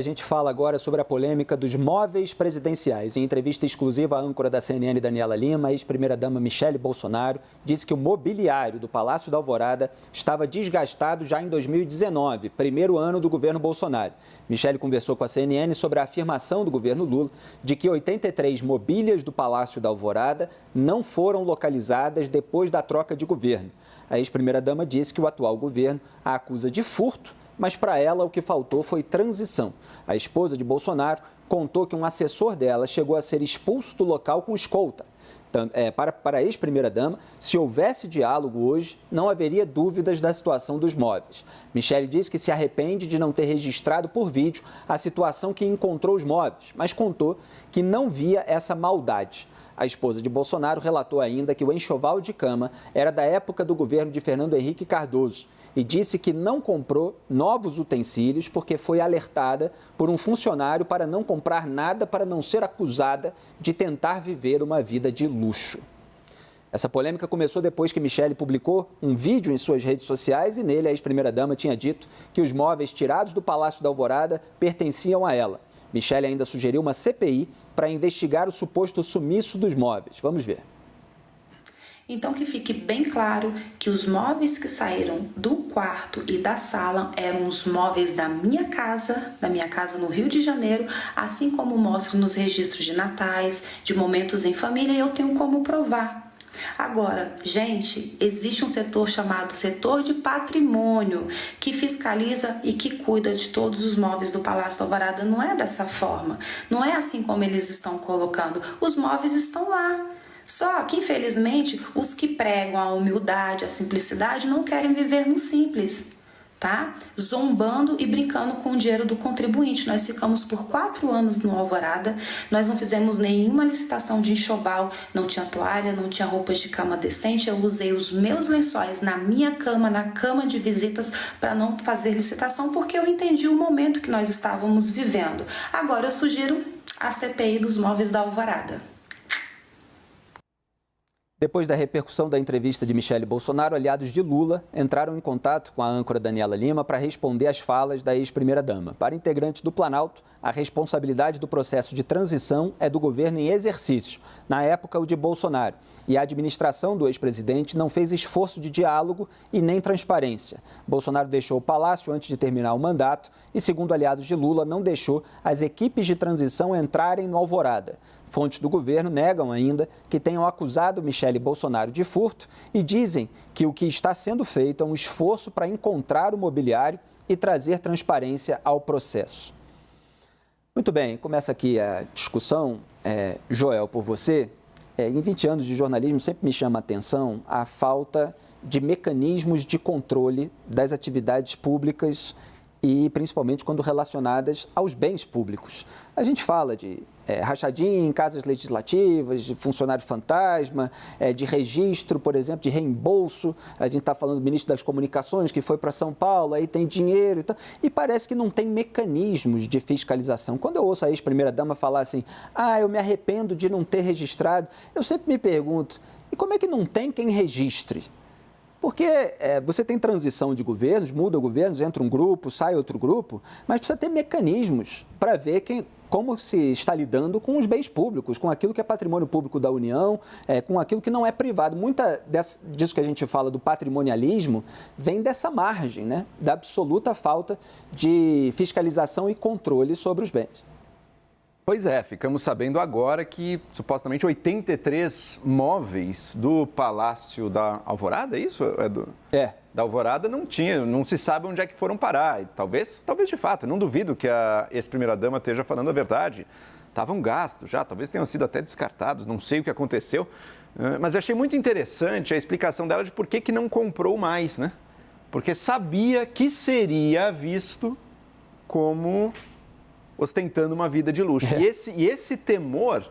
A gente fala agora sobre a polêmica dos móveis presidenciais. Em entrevista exclusiva à âncora da CNN, Daniela Lima, a ex-primeira-dama Michele Bolsonaro disse que o mobiliário do Palácio da Alvorada estava desgastado já em 2019, primeiro ano do governo Bolsonaro. Michele conversou com a CNN sobre a afirmação do governo Lula de que 83 mobílias do Palácio da Alvorada não foram localizadas depois da troca de governo. A ex-primeira-dama disse que o atual governo a acusa de furto, mas para ela o que faltou foi transição. A esposa de Bolsonaro contou que um assessor dela chegou a ser expulso do local com escolta. Para a ex-primeira-dama, se houvesse diálogo hoje, não haveria dúvidas da situação dos móveis. Michele diz que se arrepende de não ter registrado por vídeo a situação que encontrou os móveis, mas contou que não via essa maldade. A esposa de Bolsonaro relatou ainda que o enxoval de cama era da época do governo de Fernando Henrique Cardoso e disse que não comprou novos utensílios porque foi alertada por um funcionário para não comprar nada para não ser acusada de tentar viver uma vida de luxo. Essa polêmica começou depois que Michele publicou um vídeo em suas redes sociais e nele a ex-primeira-dama tinha dito que os móveis tirados do Palácio da Alvorada pertenciam a ela. Michele ainda sugeriu uma CPI para investigar o suposto sumiço dos móveis. Vamos ver. Então, que fique bem claro que os móveis que saíram do quarto e da sala eram os móveis da minha casa no Rio de Janeiro, assim como mostro nos registros de natais, de momentos em família, e eu tenho como provar. Agora, gente, existe um setor chamado setor de patrimônio que fiscaliza e que cuida de todos os móveis do Palácio da Alvorada. Não é dessa forma, não é assim como eles estão colocando. Os móveis estão lá. Só que, infelizmente, os que pregam a humildade, a simplicidade, não querem viver no simples, tá? Zombando e brincando com o dinheiro do contribuinte. Nós ficamos por 4 anos no Alvorada, nós não fizemos nenhuma licitação de enxoval, não tinha toalha, não tinha roupas de cama decente, eu usei os meus lençóis na minha cama, na cama de visitas, para não fazer licitação, porque eu entendi o momento que nós estávamos vivendo. Agora eu sugiro a CPI dos móveis da Alvorada. Depois da repercussão da entrevista de Michele Bolsonaro, aliados de Lula entraram em contato com a âncora Daniela Lima para responder às falas da ex-primeira-dama. Para integrantes do Planalto, a responsabilidade do processo de transição é do governo em exercício, na época o de Bolsonaro, e a administração do ex-presidente não fez esforço de diálogo e nem transparência. Bolsonaro deixou o palácio antes de terminar o mandato e, segundo aliados de Lula, não deixou as equipes de transição entrarem no Alvorada. Fontes do governo negam ainda que tenham acusado Michele Bolsonaro de furto e dizem que o que está sendo feito é um esforço para encontrar o mobiliário e trazer transparência ao processo. Muito bem, começa aqui a discussão. Joel, por você, em 20 anos de jornalismo sempre me chama a atenção a falta de mecanismos de controle das atividades públicas e principalmente quando relacionadas aos bens públicos. A gente fala de rachadinha em casas legislativas, de funcionário fantasma, de registro, por exemplo, de reembolso. A gente está falando do ministro das Comunicações que foi para São Paulo, aí tem dinheiro e tal. E parece que não tem mecanismos de fiscalização. Quando eu ouço a ex-primeira-dama falar assim, eu me arrependo de não ter registrado, eu sempre me pergunto, e como é que não tem quem registre? Porque você tem transição de governos, muda governos, entra um grupo, sai outro grupo, mas precisa ter mecanismos para ver como se está lidando com os bens públicos, com aquilo que é patrimônio público da União, com aquilo que não é privado. Muita disso que a gente fala do patrimonialismo vem dessa margem, né? Da absoluta falta de fiscalização e controle sobre os bens. Pois é, ficamos sabendo agora que supostamente 83 móveis do Palácio da Alvorada, é isso? Da Alvorada não se sabe onde é que foram parar. E talvez de fato, não duvido que a ex-primeira-dama esteja falando a verdade. Estavam gastos já, talvez tenham sido até descartados, não sei o que aconteceu. Mas eu achei muito interessante a explicação dela de por que não comprou mais, né? Porque sabia que seria visto como ostentando uma vida de luxo. E esse temor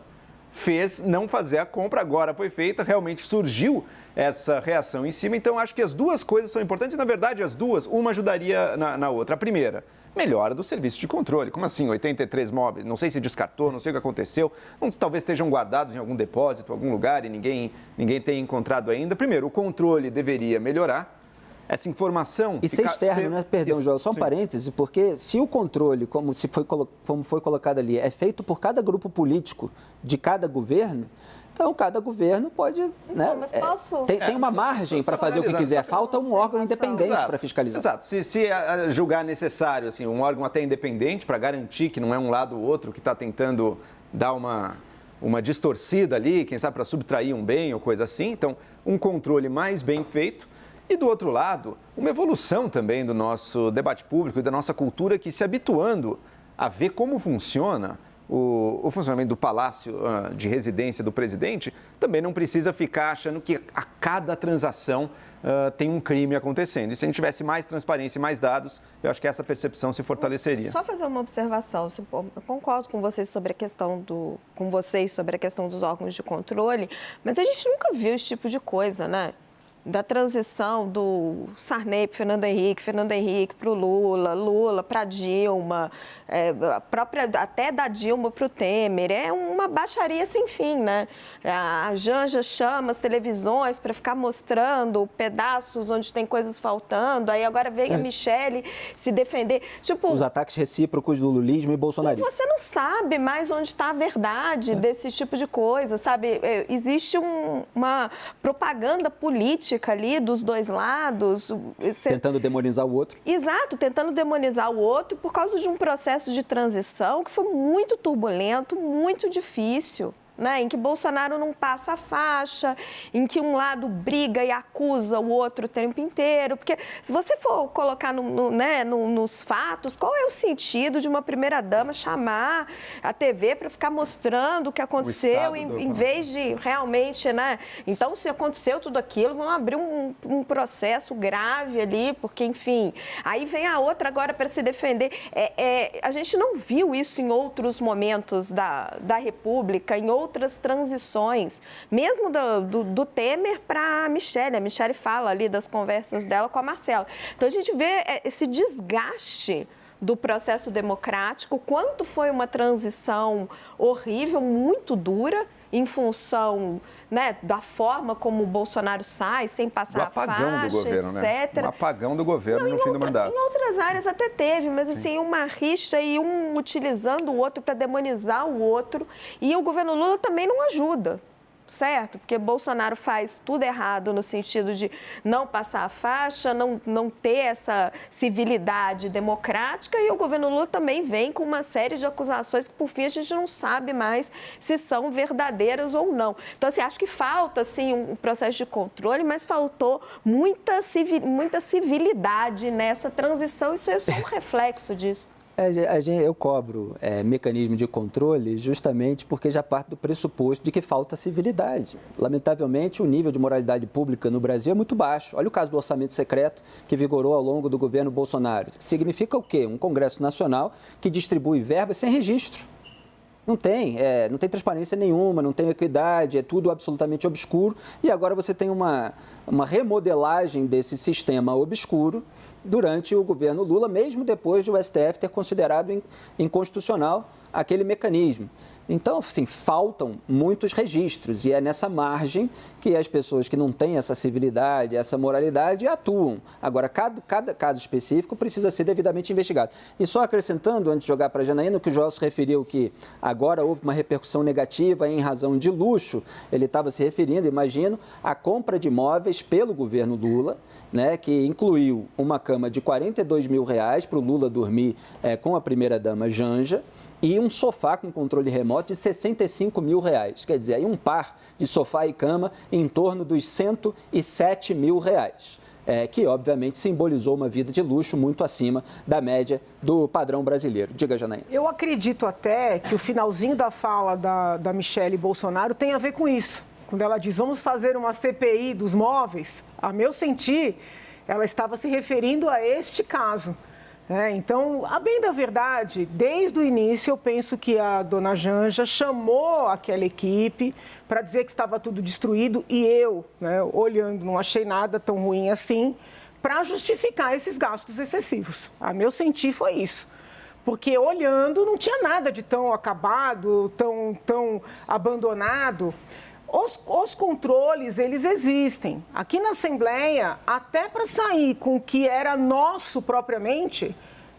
fez não fazer a compra, agora foi feita, realmente surgiu essa reação em cima. Então, acho que as duas coisas são importantes. Na verdade, as duas, uma ajudaria na outra. A primeira, melhora do serviço de controle. Como assim, 83 móveis? Não sei se descartou, não sei o que aconteceu. Talvez estejam guardados em algum depósito, em algum lugar e ninguém tenha encontrado ainda. Primeiro, o controle deveria melhorar. essa informação... E ser externo, né? Perdão, João, só um parêntese, porque se o controle, como foi colocado ali, é feito por cada grupo político de cada governo, então cada governo pode... Né, mas posso... Tem uma margem para fazer o que quiser, falta um órgão independente para fiscalizar. Exato, se julgar necessário, assim, um órgão até independente para garantir que não é um lado ou outro que está tentando dar uma distorcida ali, quem sabe para subtrair um bem ou coisa assim, então um controle mais bem feito. E, do outro lado, uma evolução também do nosso debate público e da nossa cultura que, se habituando a ver como funciona o funcionamento do palácio de residência do presidente, também não precisa ficar achando que a cada transação tem um crime acontecendo. E se a gente tivesse mais transparência e mais dados, eu acho que essa percepção se fortaleceria. Só fazer uma observação. Eu concordo com vocês sobre a questão dos órgãos de controle, mas a gente nunca viu esse tipo de coisa, né? Da transição do Sarney para Fernando Henrique para o Lula para Dilma, até da Dilma para o Temer. É uma baixaria sem fim, né? A Janja chama as televisões para ficar mostrando pedaços onde tem coisas faltando, aí agora vem a Michelle se defender. Tipo, os ataques recíprocos do lulismo e bolsonarismo. E você não sabe mais onde está a verdade desse tipo de coisa, sabe? Existe uma propaganda política ali dos dois lados. Tentando demonizar o outro. Exato, tentando demonizar o outro por causa de um processo de transição que foi muito turbulento, muito difícil. Né, em que Bolsonaro não passa a faixa, em que um lado briga e acusa o outro o tempo inteiro. Porque se você for colocar nos fatos, qual é o sentido de uma primeira-dama chamar a TV para ficar mostrando o que aconteceu em vez de realmente, né? Então, se aconteceu tudo aquilo, vamos abrir um processo grave ali, porque, enfim, aí vem a outra agora para se defender. A gente não viu isso em outros momentos da República, em outras transições, mesmo do Temer para a Michelle. A Michelle fala ali das conversas dela com a Marcela. Então, a gente vê esse desgaste do processo democrático, quanto foi uma transição horrível, muito dura, em função, né, da forma como o Bolsonaro sai, sem passar a faixa, do governo, etc. Né? Um apagão do governo no fim do mandato. Em outras áreas até teve, mas assim, uma rixa e um utilizando o outro para demonizar o outro. E o governo Lula também não ajuda. Certo? Porque Bolsonaro faz tudo errado no sentido de não passar a faixa, não ter essa civilidade democrática, e o governo Lula também vem com uma série de acusações que, por fim, a gente não sabe mais se são verdadeiras ou não. Então, assim, acho que falta, sim, um processo de controle, mas faltou muita civilidade nessa transição. Isso é só um reflexo disso. Eu cobro mecanismo de controle justamente porque já parte do pressuposto de que falta civilidade. Lamentavelmente, o nível de moralidade pública no Brasil é muito baixo. Olha o caso do orçamento secreto que vigorou ao longo do governo Bolsonaro. Significa o quê? Um Congresso Nacional que distribui verbas sem registro. Não tem transparência nenhuma, não tem equidade, é tudo absolutamente obscuro. E agora você tem uma remodelagem desse sistema obscuro durante o governo Lula, mesmo depois de o STF ter considerado inconstitucional aquele mecanismo. Então, assim, faltam muitos registros e é nessa margem que as pessoas que não têm essa civilidade, essa moralidade, atuam. Agora, cada caso específico precisa ser devidamente investigado. E só acrescentando, antes de jogar para a Janaína, que o João se referiu que agora houve uma repercussão negativa em razão de luxo, ele estava se referindo, imagino, à compra de imóveis pelo governo Lula, né, que incluiu uma cama de R$42 mil para o Lula dormir com a primeira-dama Janja, e um sofá com controle remoto de R$65 mil. Quer dizer, aí um par de sofá e cama em torno dos R$107 mil. Que obviamente simbolizou uma vida de luxo muito acima da média do padrão brasileiro. Diga, Janaína. Eu acredito até que o finalzinho da fala da Michelle Bolsonaro tem a ver com isso. Quando ela diz, vamos fazer uma CPI dos móveis, a meu sentir, ela estava se referindo a este caso. Então, a bem da verdade, desde o início eu penso que a dona Janja chamou aquela equipe para dizer que estava tudo destruído e eu, olhando, não achei nada tão ruim assim, para justificar esses gastos excessivos. A meu sentir foi isso. Porque olhando não tinha nada de tão acabado, tão abandonado. Os controles, eles existem. Aqui na Assembleia, até para sair com o que era nosso propriamente,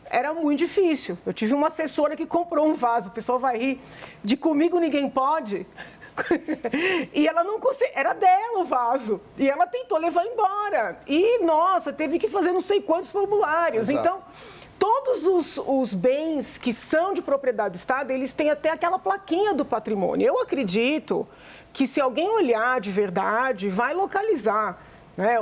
era muito difícil. Eu tive uma assessora que comprou um vaso, o pessoal vai rir, de comigo ninguém pode. E ela não conseguia, era dela o vaso. E ela tentou levar embora. E, nossa, teve que fazer não sei quantos formulários. Exato. Então, todos os bens que são de propriedade do Estado, eles têm até aquela plaquinha do patrimônio. Eu acredito que se alguém olhar de verdade, vai localizar. Né?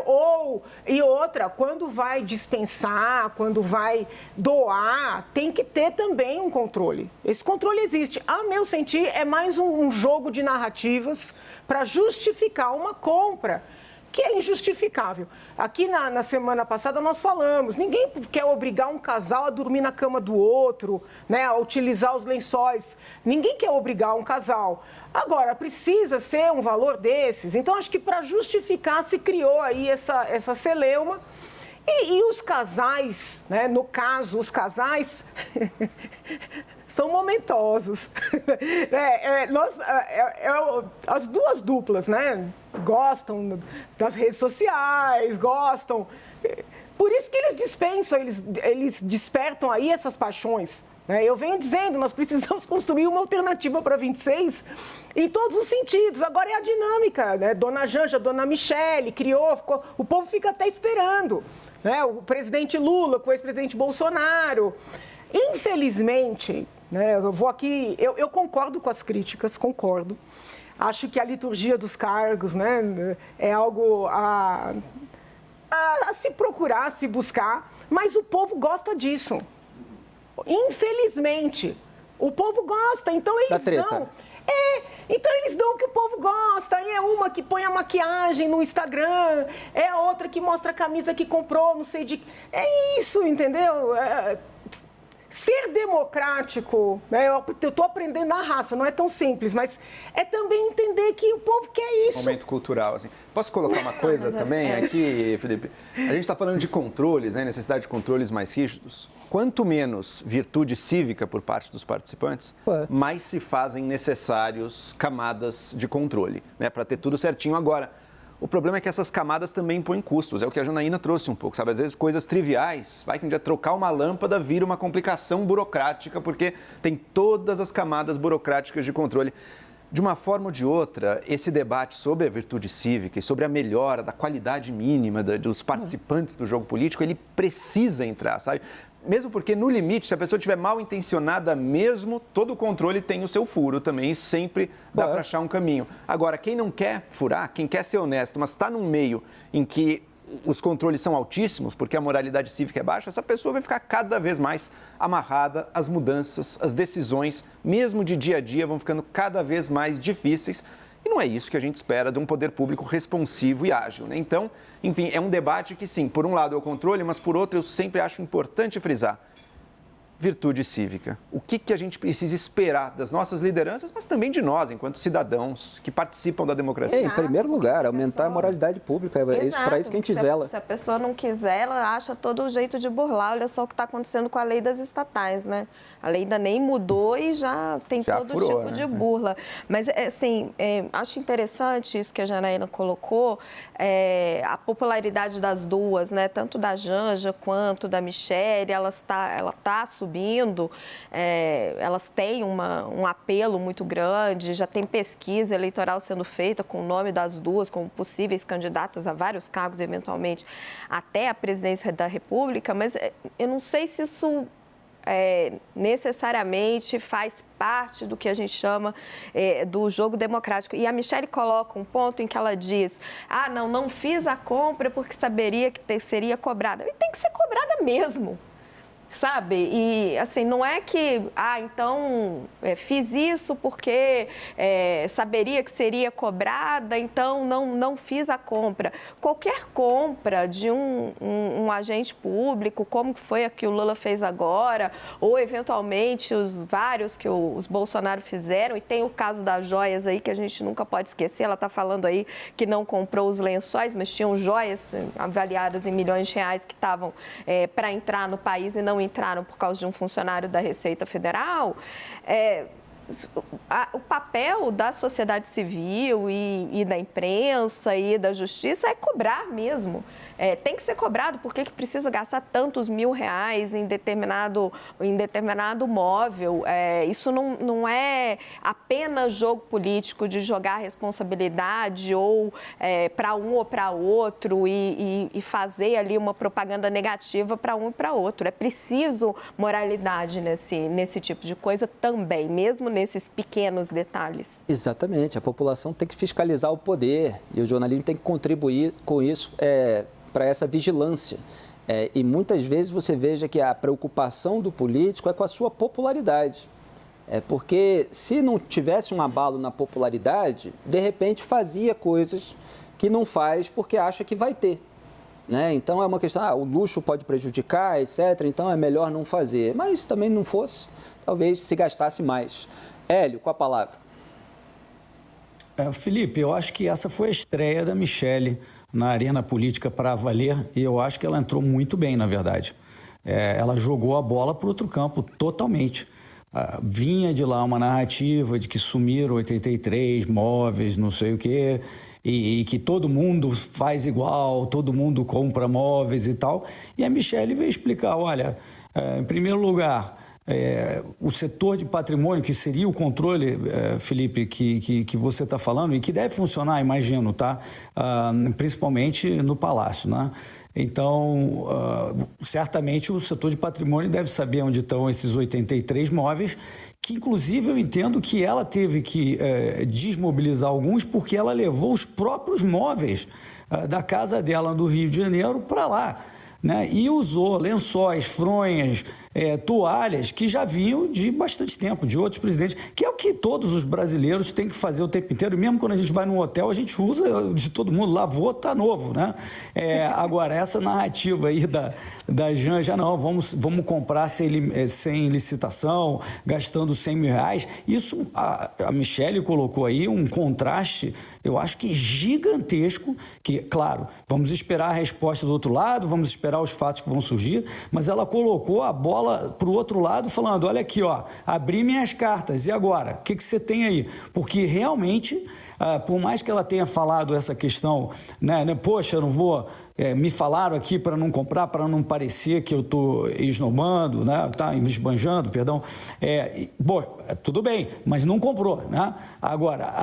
E outra, quando vai dispensar, quando vai doar, tem que ter também um controle. Esse controle existe. A meu sentir, é mais um jogo de narrativas para justificar uma compra que é injustificável. Aqui na semana passada nós falamos, ninguém quer obrigar um casal a dormir na cama do outro, né, a utilizar os lençóis. Ninguém quer obrigar um casal. Agora, precisa ser um valor desses. Então, acho que para justificar se criou aí essa celeuma. E os casais, né, no caso, os casais... são momentosos. As duas duplas, né, gostam das redes sociais, gostam. Por isso que eles dispensam, eles despertam aí essas paixões. Né? Eu venho dizendo, nós precisamos construir uma alternativa para 26 em todos os sentidos. Agora é a dinâmica, né? Dona Janja, Dona Michele criou, o povo fica até esperando. Né? O presidente Lula com o ex-presidente Bolsonaro. Infelizmente, né, eu concordo com as críticas, concordo. Acho que a liturgia dos cargos, né, é algo a se procurar, a se buscar, mas o povo gosta disso. Infelizmente, o povo gosta, então eles dão... Então eles dão o que o povo gosta, e é uma que põe a maquiagem no Instagram, é a outra que mostra a camisa que comprou, não sei de... É isso, entendeu? Ser democrático, né? Eu estou aprendendo na raça, não é tão simples, mas é também entender que o povo quer isso. Momento cultural, assim. Posso colocar uma coisa também aqui, Felipe? A gente está falando de controles, né? Necessidade de controles mais rígidos. Quanto menos virtude cívica por parte dos participantes, mais se fazem necessários camadas de controle, né? Para ter tudo certinho agora. O problema é que essas camadas também impõem custos, é o que a Janaína trouxe um pouco, sabe? Às vezes coisas triviais, vai que um dia trocar uma lâmpada vira uma complicação burocrática, porque tem todas as camadas burocráticas de controle. De uma forma ou de outra, esse debate sobre a virtude cívica e sobre a melhora da qualidade mínima dos participantes do jogo político, ele precisa entrar, sabe? Mesmo porque, no limite, se a pessoa estiver mal intencionada mesmo, todo o controle tem o seu furo também e sempre dá para achar um caminho. Agora, quem não quer furar, quem quer ser honesto, mas está num meio em que os controles são altíssimos, porque a moralidade cívica é baixa, essa pessoa vai ficar cada vez mais amarrada às mudanças, às decisões, mesmo de dia a dia, vão ficando cada vez mais difíceis. E não é isso que a gente espera de um poder público responsivo e ágil, né? Então, enfim, é um debate que, sim, por um lado é o controle, mas por outro eu sempre acho importante frisar. Virtude cívica. O que a gente precisa esperar das nossas lideranças, mas também de nós, enquanto cidadãos que participam da democracia? Em primeiro lugar, aumentar a moralidade pública. É para isso que a gente zela. Se a pessoa não quiser, ela acha todo o jeito de burlar. Olha só o que está acontecendo com a lei das estatais, né? A lei ainda nem mudou e já tem todo tipo de burla. Mas, assim, acho interessante isso que a Janaína colocou, a popularidade das duas, né? Tanto da Janja quanto da Michele, ela está subindo, elas têm um apelo muito grande, já tem pesquisa eleitoral sendo feita com o nome das duas como possíveis candidatas a vários cargos, eventualmente, até a presidência da República, mas eu não sei se isso necessariamente faz parte do que a gente chama do jogo democrático. E a Michele coloca um ponto em que ela diz, não fiz a compra porque saberia que seria cobrada. E tem que ser cobrada mesmo. Sabe? E, assim, não é que, então, fiz isso porque saberia que seria cobrada, então não fiz a compra. Qualquer compra de um agente público, como que foi a que o Lula fez agora, ou, eventualmente, os vários que os Bolsonaro fizeram, e tem o caso das joias aí, que a gente nunca pode esquecer, ela está falando aí que não comprou os lençóis, mas tinham joias avaliadas em milhões de reais que estavam para entrar no país e não entraram por causa de um funcionário da Receita Federal, o papel da sociedade civil e da imprensa e da justiça é cobrar mesmo. Tem que ser cobrado, por que precisa gastar tantos R$1.000 em determinado móvel? Isso não é apenas jogo político de jogar responsabilidade ou para um ou para outro e fazer ali uma propaganda negativa para um e para outro. É preciso moralidade nesse tipo de coisa também, mesmo nesses pequenos detalhes. Exatamente, a população tem que fiscalizar o poder e o jornalismo tem que contribuir com isso para essa vigilância. E muitas vezes você veja que a preocupação do político é com a sua popularidade. Porque se não tivesse um abalo na popularidade, de repente fazia coisas que não faz porque acha que vai ter. Né? Então é uma questão, o luxo pode prejudicar, etc. Então é melhor não fazer. Mas se também não fosse, talvez se gastasse mais. Hélio, com a palavra. Felipe, eu acho que essa foi a estreia da Michelle na arena política para valer e eu acho que ela entrou muito bem, na verdade. Ela jogou a bola para o outro campo totalmente. Vinha de lá uma narrativa de que sumiram 83 móveis, não sei o quê, e que todo mundo faz igual, todo mundo compra móveis e tal. E a Michelle veio explicar, olha, em primeiro lugar, o setor de patrimônio, que seria o controle, Felipe, que você está falando, e que deve funcionar, imagino, tá? Principalmente no Palácio, né? Então, certamente o setor de patrimônio deve saber onde estão esses 83 móveis, que inclusive eu entendo que ela teve que desmobilizar alguns porque ela levou os próprios móveis da casa dela do Rio de Janeiro para lá. Né? E usou lençóis, fronhas, toalhas que já vinham de bastante tempo, de outros presidentes, que é o que todos os brasileiros têm que fazer o tempo inteiro. E mesmo quando a gente vai num hotel, a gente usa de todo mundo, lavou, tá novo, né? Agora, essa narrativa aí da Janja, não, vamos comprar sem licitação, gastando R$100.000, isso a Michelle colocou aí um contraste, eu acho que gigantesco, que, claro, vamos esperar a resposta do outro lado, vamos esperar os fatos que vão surgir, mas ela colocou a bola para o outro lado falando, olha aqui, ó, abri minhas cartas, e agora? O que você tem aí? Porque realmente, por mais que ela tenha falado essa questão, né, poxa, eu não vou... me falaram aqui para não comprar, para não parecer que eu estou esnobando, né? Esbanjando, perdão. Tudo bem, mas não comprou, né? Agora,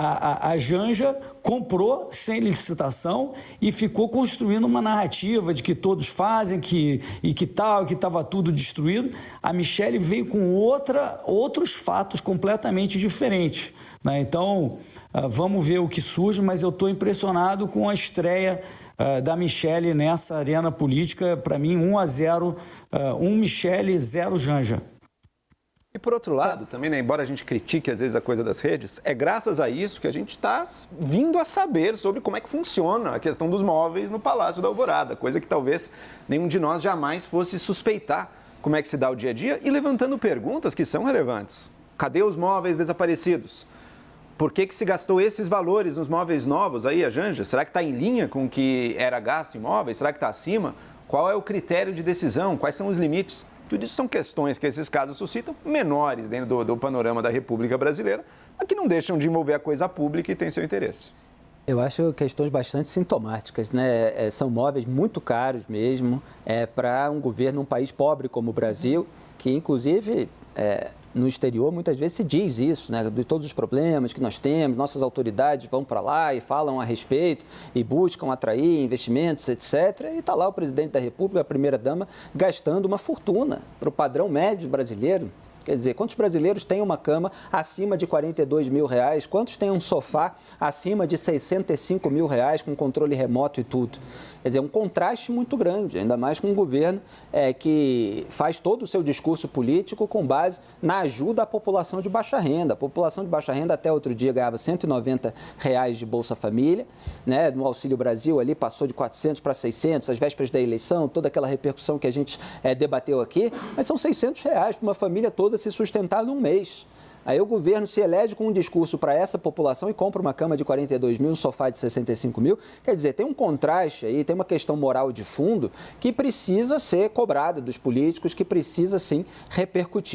a Janja comprou sem licitação e ficou construindo uma narrativa de que todos fazem, que estava tudo destruído. A Michelle veio com outros fatos completamente diferentes, né? Então, vamos ver o que surge, mas eu estou impressionado com a estreia da Michelle nessa arena política. Para mim, 1-0, 1 Michelle, 0 Janja. E por outro lado, também, né, embora a gente critique às vezes a coisa das redes, é graças a isso que a gente está vindo a saber sobre como é que funciona a questão dos móveis no Palácio da Alvorada, coisa que talvez nenhum de nós jamais fosse suspeitar como é que se dá o dia a dia e levantando perguntas que são relevantes. Cadê os móveis desaparecidos? Por que se gastou esses valores nos móveis novos aí, a Janja? Será que está em linha com o que era gasto em móveis? Será que está acima? Qual é o critério de decisão? Quais são os limites? Tudo isso são questões que esses casos suscitam, menores dentro do panorama da República Brasileira, mas que não deixam de envolver a coisa pública e tem seu interesse. Eu acho questões bastante sintomáticas, né? São móveis muito caros mesmo, para um governo, um país pobre como o Brasil, que inclusive... no exterior, muitas vezes se diz isso, né? De todos os problemas que nós temos, nossas autoridades vão para lá e falam a respeito e buscam atrair investimentos, etc. E está lá o presidente da República, a primeira-dama, gastando uma fortuna para o padrão médio brasileiro. Quer dizer, quantos brasileiros têm uma cama acima de R$42.000? Quantos têm um sofá acima de R$65.000 com controle remoto e tudo? Quer dizer, um contraste muito grande, ainda mais com um governo que faz todo o seu discurso político com base na ajuda à população de baixa renda. A população de baixa renda até outro dia ganhava R$190 de Bolsa Família, né? No Auxílio Brasil ali passou de 400 para 600, às vésperas da eleição, toda aquela repercussão que a gente debateu aqui, mas são R$600 para uma família toda se sustentar num mês. Aí o governo se elege com um discurso para essa população e compra uma cama de 42.000, um sofá de 65.000. Quer dizer, tem um contraste aí, tem uma questão moral de fundo que precisa ser cobrada dos políticos, que precisa sim repercutir.